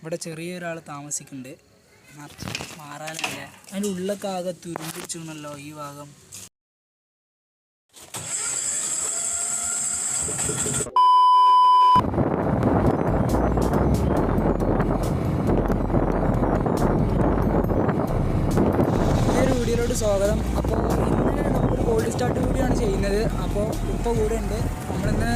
ഇവിടെ ചെറിയൊരാൾ താമസിക്കുന്നുണ്ട്. മാറാനല്ല, അതിൻ്റെ ഉള്ളൊക്കെ ആകെ തുരുമ്പിടിച്ചിരുന്നല്ലോ ഈ ഭാഗം. വീഡിയോയിലോട്ട് സ്വാഗതം. അപ്പോൾ ഇന്ന് നമ്മൾ ഗോൾഡ് സ്റ്റാർട്ട് വീഡിയോ ആണ് ചെയ്യുന്നത്. അപ്പോൾ ഇപ്പോൾ കൂടെ ഉണ്ട്. നമ്മളിന്ന്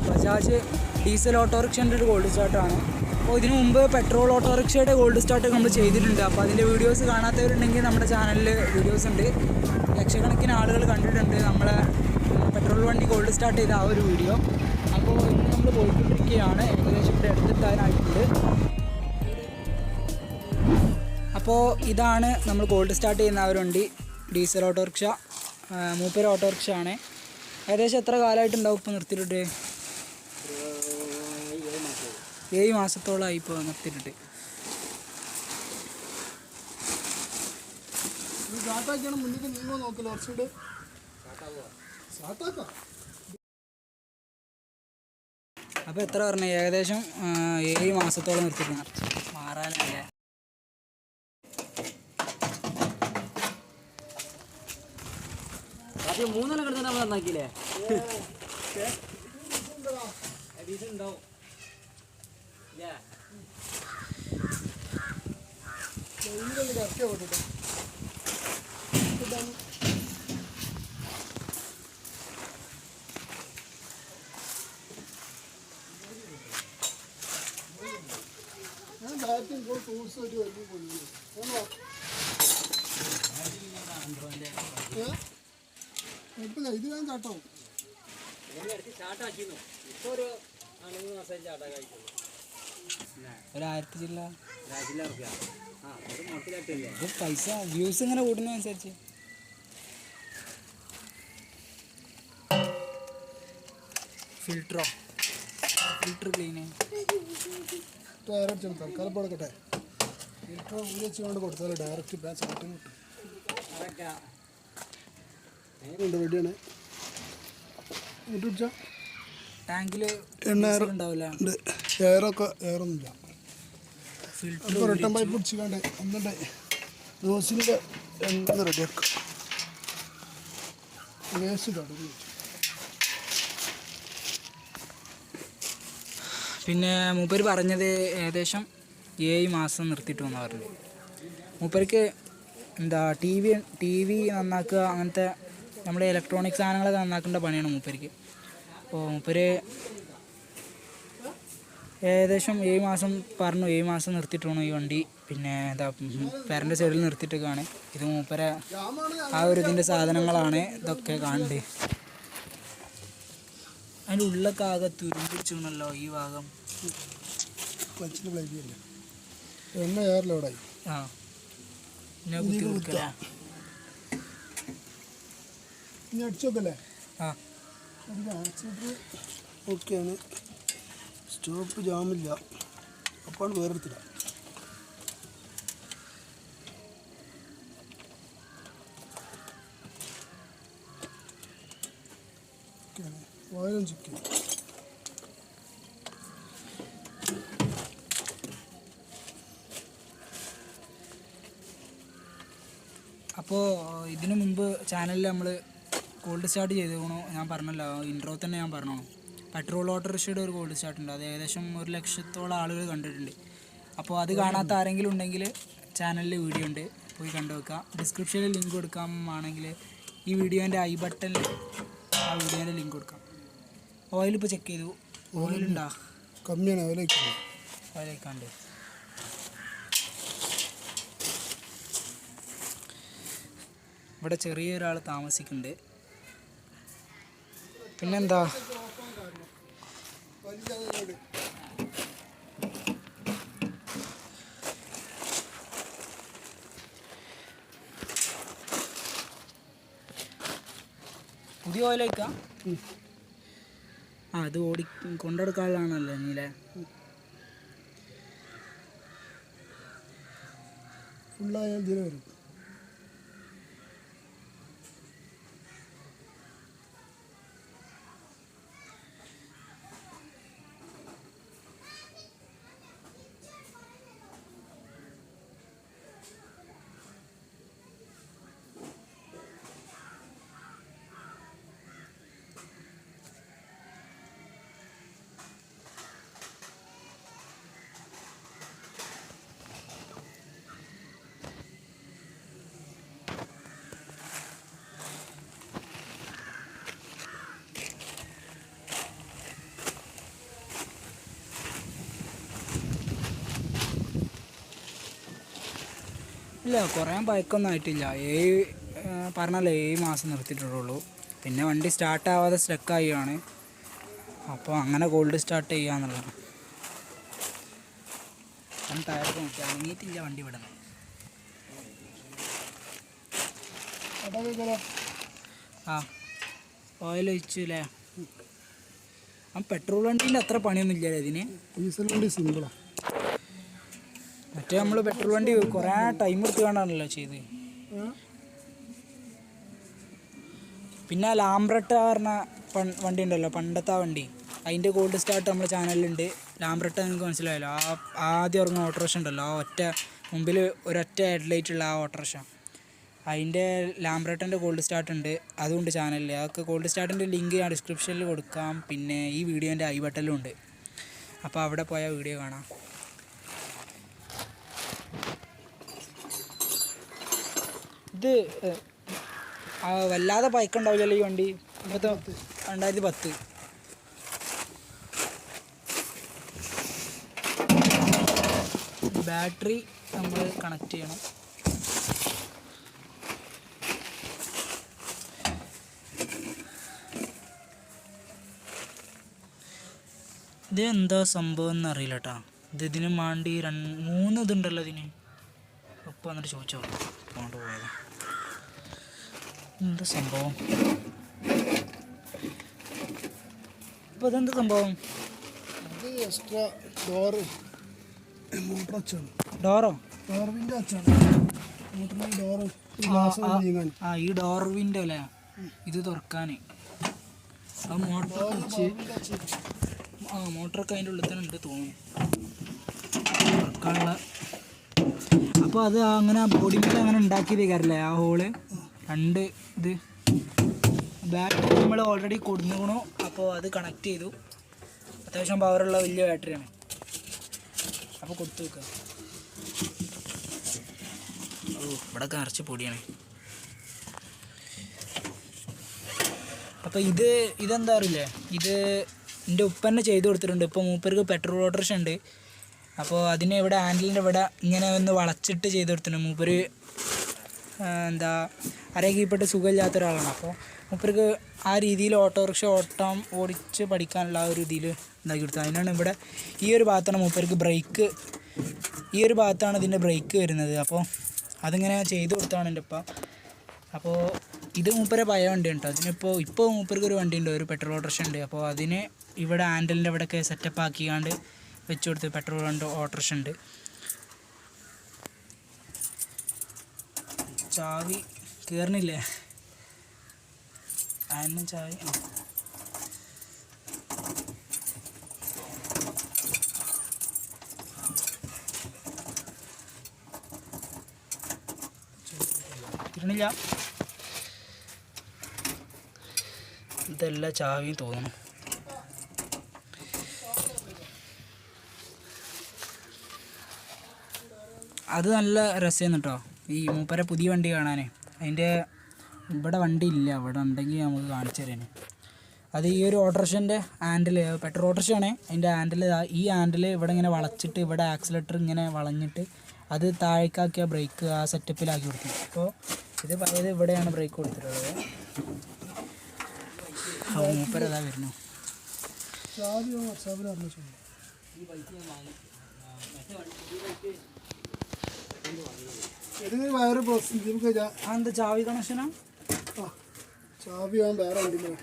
ബജാജ് ഡീസൽ ഓട്ടോറിക്ഷൻ്റെ ഒരു ഗോൾഡ് സ്റ്റാർട്ടാണ്. അപ്പോൾ ഇതിനു മുമ്പ് പെട്രോൾ ഓട്ടോറിക്ഷയുടെ ഗോൾഡ് സ്റ്റാർട്ട് നമ്മൾ ചെയ്തിട്ടുണ്ട്. അപ്പോൾ അതിൻ്റെ വീഡിയോസ് കാണാത്തവരുണ്ടെങ്കിൽ നമ്മുടെ ചാനലിൽ വീഡിയോസ് ഉണ്ട്. ലക്ഷക്കണക്കിന് ആളുകൾ കണ്ടിട്ടുണ്ട് നമ്മളെ പെട്രോൾ വണ്ടി ഗോൾഡ് സ്റ്റാർട്ട് ചെയ്ത ആ ഒരു വീഡിയോ. അപ്പോൾ ഇന്ന് നമ്മൾ പോയിക്കൊണ്ടിരിക്കുകയാണ്. ഏകദേശം ഇവിടെ എടുത്തെത്താനായിട്ടുണ്ട്. അപ്പോൾ ഇതാണ് നമ്മൾ ഗോൾഡ് സ്റ്റാർട്ട് ചെയ്യുന്ന ആ ഒരു വണ്ടി, ഡീസൽ ഓട്ടോറിക്ഷ. മൂപ്പര് ഓട്ടോറിക്ഷ ആണ്. ഏകദേശം എത്ര കാലമായിട്ടുണ്ടാവും ഇപ്പോൾ നിർത്തിയിട്ടിട്ട്? 7 മാസത്തോളമായി ഇപ്പോൾ നിർത്തിയിട്ടിട്ട്. അപ്പോൾ എത്ര പറഞ്ഞു? ഏകദേശം 7 മാസത്തോളം നിർത്തിയിട്ടുണ്ട്. മാറാനല്ല. മൂന്നെണ്ണം കിടന്നിട്ട് നമ്മൾ നന്നാക്കിയില്ലേ? ഉണ്ടാവും. ഇത് ഞാൻ ചാട്ടോ ചാട്ടാക്കിന്നു. ഇപ്പൊ ഒരു 3 മാസം ചാട്ടാക്കിക്കുന്നു. ഒരു 1000 ജില്ല റുപ്യ പൈസ വ്യൂസ് ഇങ്ങനെ കൂടുന്നതനുസരിച്ച്. ഫിൽറ്റർ ക്ലീൻ ഡയറക്റ്റ് തൽക്കാലം കൊടുക്കട്ടെ. ഫിൽറ്റർ ഉപയോഗിച്ചുകൊണ്ട് കൊടുത്താൽ ഡയറക്റ്റ് ചാട്ടം കിട്ടും. റെഡിയാണ്. ടാങ്കിൽ എണ്ണ ഉണ്ടാവില്ല, എയറൊന്നുമില്ല. ഫിൽറ്റർ റിട്ടേൺ പൈപ്പ് പിടിച്ചിക്കാണ്ട് ഒന്നുണ്ട് റോസിൻ്റെ എണ്ണ റെഡിയാക്കുക. വേസ്റ്റ് ഇട്ടാണ്. പിന്നെ മൂപ്പര് പറഞ്ഞത് ഏകദേശം 7 മാസം നിർത്തിയിട്ടുണ്ടെന്ന് പറഞ്ഞു. മൂപ്പർക്ക് എന്താ ടി വി നന്നാക്കുക, അങ്ങനത്തെ നമ്മുടെ ഇലക്ട്രോണിക് സാധനങ്ങളൊക്കെ നന്നാക്കേണ്ട പണിയാണ് മൂപ്പർക്ക്. അപ്പോൾ മൂപ്പര് ഏകദേശം 7 മാസം പറഞ്ഞു. 7 മാസം നിർത്തിയിട്ടാണ് ഈ വണ്ടി. പിന്നെ എന്താ പേരൻ്റെ സൈഡിൽ നിർത്തിയിട്ടൊക്കെയാണ്. ഇത് മൂപ്പര ആ ഒരു ഇതിൻ്റെ സാധനങ്ങളാണ് ഇതൊക്കെ കാണുന്നത്. അതിൻ്റെ ഉള്ളൊക്കെ ആകെ തുരുമ്പിടിച്ചിരുന്നല്ലോ ഈ ഭാഗം. എണ്ണ എയറിലോടായി. ആ പിന്നെ കുത്തി കൊടുക്കല. ഇനി അടിച്ചോക്കല്ലേ? ആ ഓക്കെയാണ്. സ്റ്റോപ്പ് ജാമില്ല. അപ്പാണ് വേറെടുത്തില്ല. ഓക്കെയാണ്. ഓയിലും ചിക്കൻ. അപ്പോൾ ഇതിനു മുമ്പ് ചാനലിൽ നമ്മൾ ഗോൾഡ് സ്റ്റാർട്ട് ചെയ്തേക്കണു. ഞാൻ പറഞ്ഞല്ലോ, ഇൻട്രോ തന്നെ ഞാൻ പറഞ്ഞു. പെട്രോൾ ഓട്ടോറിക്ഷയുടെ ഒരു ഗോൾഡ് സ്റ്റാർട്ട് ഉണ്ട്. അത് ഏകദേശം 1 ലക്ഷത്തോളം ആളുകൾ കണ്ടിട്ടുണ്ട്. അപ്പോൾ അത് കാണാത്ത ആരെങ്കിലും ഉണ്ടെങ്കിൽ ചാനലിൽ വീഡിയോ ഉണ്ട്, പോയി കണ്ടു വെക്കുക. ഡിസ്ക്രിപ്ഷനിൽ ലിങ്ക് കൊടുക്കാമാണെങ്കിൽ ഈ വീഡിയോൻ്റെ ഐ ബട്ടണിൽ ആ വീഡിയോൻ്റെ ലിങ്ക് കൊടുക്കാം. ഓയിൽ ഇപ്പോൾ ചെക്ക് ചെയ്തു. ഓയിലുണ്ടോ? കമ്മിയാണ്. ഓയിലേക്കാണ്ട്. ഇവിടെ ചെറിയൊരാൾ താമസിക്കുന്നുണ്ട്. പിന്നെന്താ, പുതിയ ഓയിലേക്കാ? ആ അത് കൊണ്ടെടുക്കാനുള്ളതാണല്ലോ നീലേ? ഫുള്ളായാൽ ഇതിന് വരും. ഇല്ല കുറേ പഴക്കമൊന്നും ആയിട്ടില്ല. പറഞ്ഞല്ലോ 7 മാസം നിർത്തിയിട്ടുള്ളൂ. പിന്നെ വണ്ടി സ്റ്റാർട്ടാവാതെ സ്റ്റക്കായാണ്. അപ്പോൾ അങ്ങനെ കോൾഡ് സ്റ്റാർട്ട് ചെയ്യാന്നുള്ളതാണ്. ഞാൻ ടയറൊക്കെ നോക്കി അനങ്ങിയിട്ടില്ല വണ്ടി ഇവിടെ നിന്ന്. ആ ഓയിൽ ഒഴിച്ചു അല്ലേ? ആ പെട്രോൾ വണ്ടീൻ്റെ അത്ര പണിയൊന്നും ഇല്ലല്ലേ ഇതിന്? ഡീസൽ വണ്ടി സിമ്പിളാണ്. മറ്റേ നമ്മൾ പെട്രോൾ വണ്ടി കുറേ ടൈം എടുത്ത് കൊണ്ടാണല്ലോ ചെയ്ത്. പിന്നെ ലാംബ്രട്ട പറഞ്ഞ വണ്ടി ഉണ്ടല്ലോ, പണ്ടത്തെ ആ വണ്ടി, അതിൻ്റെ കോൾഡ് സ്റ്റാർട്ട് നമ്മുടെ ചാനലിലുണ്ട്. ലാംബ്രട്ട നിങ്ങൾക്ക് മനസ്സിലായല്ലോ, ആദ്യം ഇറങ്ങുന്ന ഓട്ടോറിക്ഷ ഉണ്ടല്ലോ, ആ ഒറ്റ മുമ്പിൽ ഒരൊറ്റ ഹെഡ്ലൈറ്റ് ഉള്ള ആ ഓട്ടോറിക്ഷ, അതിൻ്റെ ലാംബ്രട്ടൻ്റെ കോൾഡ് സ്റ്റാർട്ട് ഉണ്ട്. അതുകൊണ്ട് ചാനലിൽ അതൊക്കെ കോൾഡ് സ്റ്റാർട്ടിൻ്റെ ലിങ്ക് ഞാൻ ഡിസ്ക്രിപ്ഷനിൽ കൊടുക്കാം. പിന്നെ ഈ വീഡിയോൻ്റെ ഐ ബട്ടണിലും ഉണ്ട്. അപ്പോൾ അവിടെ പോയാൽ വീഡിയോ കാണാം. ഇത് വല്ലാതെ പഴക്കമുണ്ടാവില്ലല്ലോ ഈ വണ്ടി. ഇപ്പോഴത്തെ 2010. ബാറ്ററി നമ്മൾ കണക്ട് ചെയ്യണം. ഇത് എന്താ സംഭവം എന്നറിയില്ല കേട്ടോ. ഇതിന് വേണ്ടി 3 ഇതുണ്ടല്ലോ ഇതിന്. ഒപ്പം വന്നിട്ട് ചോദിച്ചോ കൊണ്ട് പോയത് എന്താ സംഭവം. ഇപ്പം ഇതെന്താ സംഭവം? അത് എക്സ്ട്രാ ഡോറ് മോട്ടർ അച്ചാണ്. ഡോറോ? ഡോറിൻ്റെ അച്ചാണ്. മോട്ടറിൻ്റെ ഡോറ് നീങ്ങാൻ. ഈ ഡോർ വിൻഡോ അല്ലേ ഇത് തുറക്കാൻ. ആ മോട്ടർ വെച്ച് മോട്ടറൊക്കെ അതിൻ്റെ ഉള്ളിൽ തന്നെ ഉണ്ട് തോന്നുന്നു തുറക്കാനുള്ള. അപ്പോൾ അത് അങ്ങനെ ബോഡി മേലെ അങ്ങനെ ഉണ്ടാക്കിയതേക്കാരല്ലേ ആ ഹോള്. 2 ഇത് ബാറ്ററി നമ്മൾ ഓൾറെഡി കൊടുന്നുകണു. അപ്പോൾ അത് കണക്ട് ചെയ്തു. അത്യാവശ്യം പവറുള്ള വലിയ ബാറ്ററിയാണ്. അപ്പോൾ കൊടുത്തു വെക്കുക. ഇവിടെ നിറച്ച് പൊടിയാണ്. അപ്പോൾ ഇതെന്താ അറിയില്ലേ, ഇത് എൻ്റെ ഉപ്പന്നെ ചെയ്ത് കൊടുത്തിട്ടുണ്ട്. ഇപ്പോൾ മൂപ്പർക്ക് പെട്രോൾ ഓട്ടോറിക്ഷ ഉണ്ട്. അപ്പോൾ അതിന് ഇവിടെ ഹാൻഡിലിൻ്റെ ഇവിടെ ഇങ്ങനെ ഒന്ന് വളച്ചിട്ട് ചെയ്ത് കൊടുത്തിട്ടുണ്ട്. മൂപ്പര് എന്താ അരകീപ്പെട്ട് സുഖമില്ലാത്ത ഒരാളാണ്. അപ്പോൾ മൂപ്പർക്ക് ആ രീതിയിൽ ഓട്ടോറിക്ഷ ഓടിച്ച് പഠിക്കാനുള്ള ആ ഒരു ഇതിൽ ഉണ്ടാക്കി കൊടുത്തത്. അതിനാണ് ഇവിടെ ഈ ഒരു ഭാഗത്താണ് മൂപ്പർക്ക് ബ്രേക്ക്, ഈ ഒരു ഭാഗത്താണ് ഇതിൻ്റെ ബ്രേക്ക് വരുന്നത്. അപ്പോൾ അതിങ്ങനെ ചെയ്ത് കൊടുത്താണ് എൻ്റെ ഉപ്പ. അപ്പോൾ ഇത് മൂപ്പരെ പഴയ വണ്ടി ഉണ്ട്. ഇപ്പോൾ മൂപ്പർക്ക് ഒരു വണ്ടി ഉണ്ട്, ഒരു പെട്രോൾ ഓട്ടോറിക്ഷ ഉണ്ട്. അപ്പോൾ അതിന് ഇവിടെ ഹാൻഡിലിൻ്റെ ഇവിടെയൊക്കെ സെറ്റപ്പ് ആക്കിക്കാണ്ട് വെച്ച് കൊടുത്ത് പെട്രോൾ ഓട്ടോറിക്ഷ ഉണ്ട്. ചാവി കയറണില്ലേ? അതിന് ചാവി കയറണില്ല. ഇതെല്ലാം ചാവിയും തോന്നുന്നു. അത് നല്ല രസമായിരുന്നു കേട്ടോ ഈ മൂപ്പരെ പുതിയ വണ്ടി കാണാൻ. അതിൻ്റെ ഇവിടെ വണ്ടി ഇല്ല, ഇവിടെ ഉണ്ടെങ്കിൽ നമുക്ക് കാണിച്ചു തരാൻ. അത് ഈ ഒരു ഓട്ടോറിക്ഷൻ്റെ ഹാൻഡിൽ, പെട്രോൾ ഓട്ടോറിക്ഷയാണ്. അതിൻ്റെ ഹാൻഡിൽ, ഈ ഹാൻഡിൽ ഇവിടെ ഇങ്ങനെ വളച്ചിട്ട് ഇവിടെ ആക്സിലേറ്റർ ഇങ്ങനെ വളഞ്ഞിട്ട് അത് താഴേക്കാക്കിയ ബ്രേക്ക് ആ സെറ്റപ്പിലാക്കി കൊടുത്തു. അപ്പോൾ ഇത് പഴയത് ഇവിടെയാണ് ബ്രേക്ക് കൊടുത്തിട്ടുള്ളത്. മൂപ്പരതാ വരുന്നു. എന്താ ചാവി കണക്ഷനാ? ചാവി വേറെ വണ്ടിയില്ല.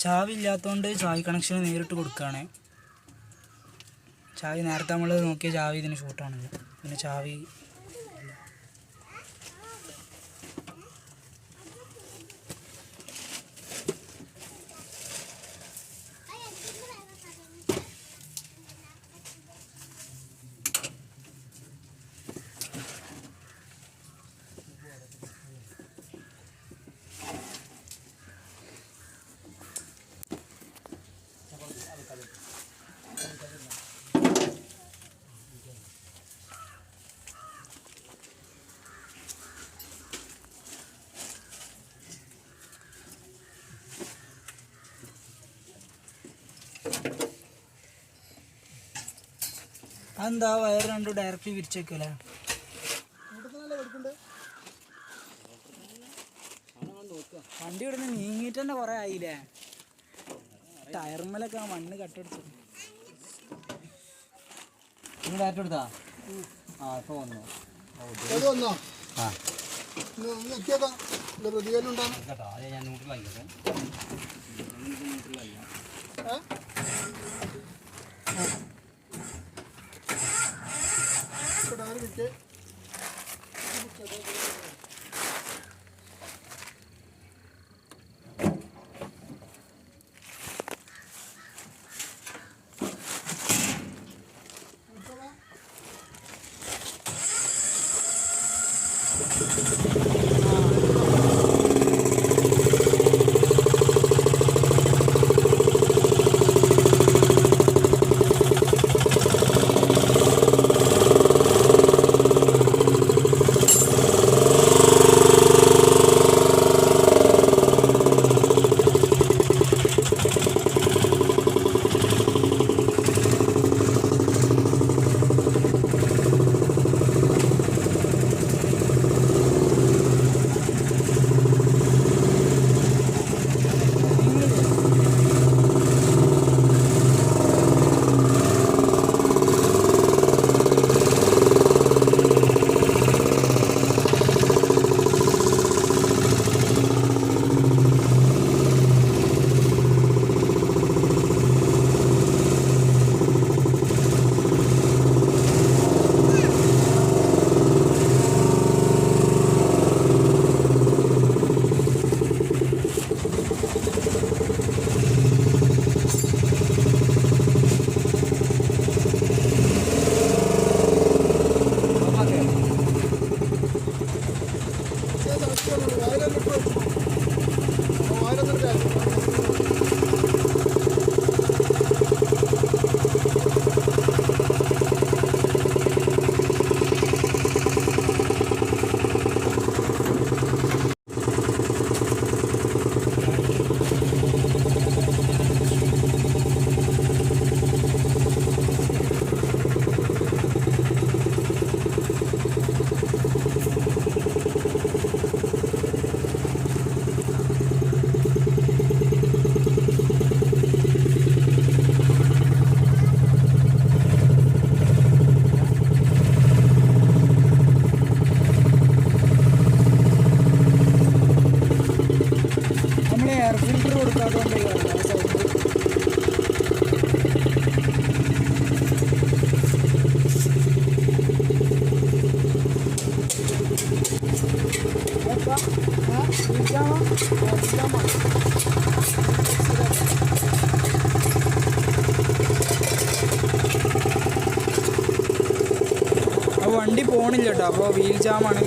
ചാവി ഇല്ലാത്തതുകൊണ്ട് ചാവി കണക്ഷൻ നേരിട്ട് കൊടുക്കുകയാണ്. ചാവി നേരത്തെ നമ്മൾ നോക്കിയ ചാവി ഇതിന് ഷൂട്ടാണ്. പിന്നെ ചാവി അതെന്താ വയർ രണ്ടും ഡയറക്റ്റ് വിരിച്ചേക്കല്ലേ? വണ്ടി ഇവിടുന്ന് നീങ്ങിയിട്ട് തന്നെ കുറെ ആയില്ലേ? ടയർമലൊക്കെ ആ മണ്ണ് കട്ടെടുത്തു. എടുത്താ ഇപ്പൊ വന്നു. കേട്ടോ അതെ ഞാൻ ന്യൂട്രലായിക്കോട്ടെ. വണ്ടി പോണില്ല കേട്ടോ, അപ്പോൾ വീൽ ജാമാണ്.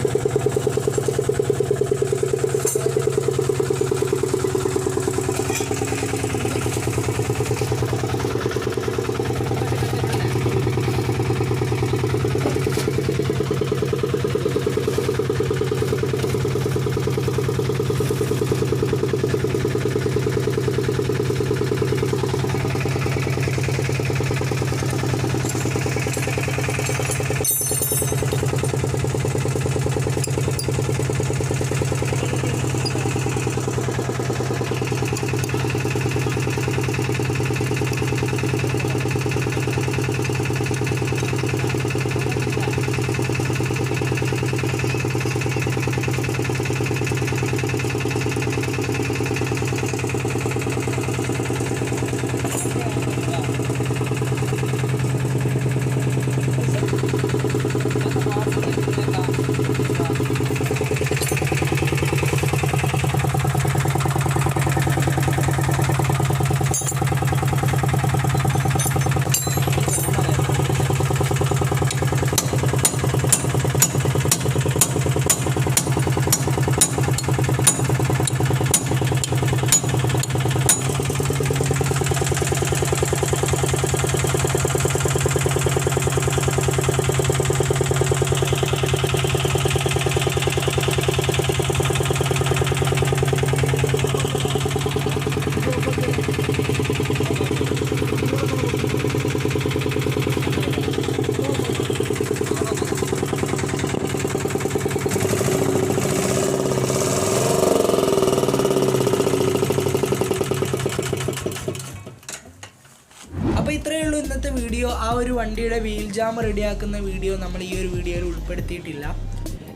ഇത്രയേ ഉള്ളൂ ഇന്നത്തെ വീഡിയോ. ആ ഒരു വണ്ടിയുടെ വീൽ ജാം റെഡിയാക്കുന്ന വീഡിയോ നമ്മൾ ഈ ഒരു വീഡിയോയിൽ ഉൾപ്പെടുത്തിയിട്ടില്ല.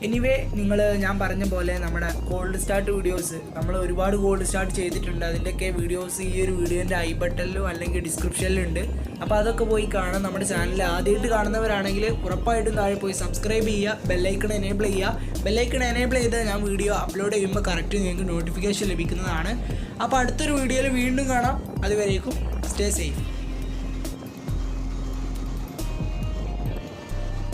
എനിവേ ഞാൻ പറഞ്ഞ പോലെ നമ്മുടെ കോൾഡ് സ്റ്റാർട്ട് വീഡിയോസ് നമ്മൾ ഒരുപാട് കോൾഡ് സ്റ്റാർട്ട് ചെയ്തിട്ടുണ്ട്. അതിൻ്റെയൊക്കെ വീഡിയോസ് ഈ ഒരു വീഡിയോൻ്റെ ഐ ബട്ടണിലും അല്ലെങ്കിൽ ഡിസ്ക്രിപ്ഷനിലും ഉണ്ട്. അപ്പോൾ അതൊക്കെ പോയി കാണാം. നമ്മുടെ ചാനൽ ആദ്യമായിട്ട് കാണുന്നവരാണെങ്കിൽ ഉറപ്പായിട്ടും താഴെ പോയി സബ്സ്ക്രൈബ് ചെയ്യുക, ബെല്ലൈക്കൺ എനേബിൾ ചെയ്യുക. ബെല്ലൈക്കൺ എനേബിൾ ചെയ്താൽ ഞാൻ വീഡിയോ അപ്ലോഡ് ചെയ്യുമ്പോൾ കറക്റ്റ് നിങ്ങൾക്ക് നോട്ടിഫിക്കേഷൻ ലഭിക്കുന്നതാണ്. അപ്പോൾ അടുത്തൊരു വീഡിയോയിൽ വീണ്ടും കാണാം. അതുവരേക്കും സ്റ്റേ സേഫ്.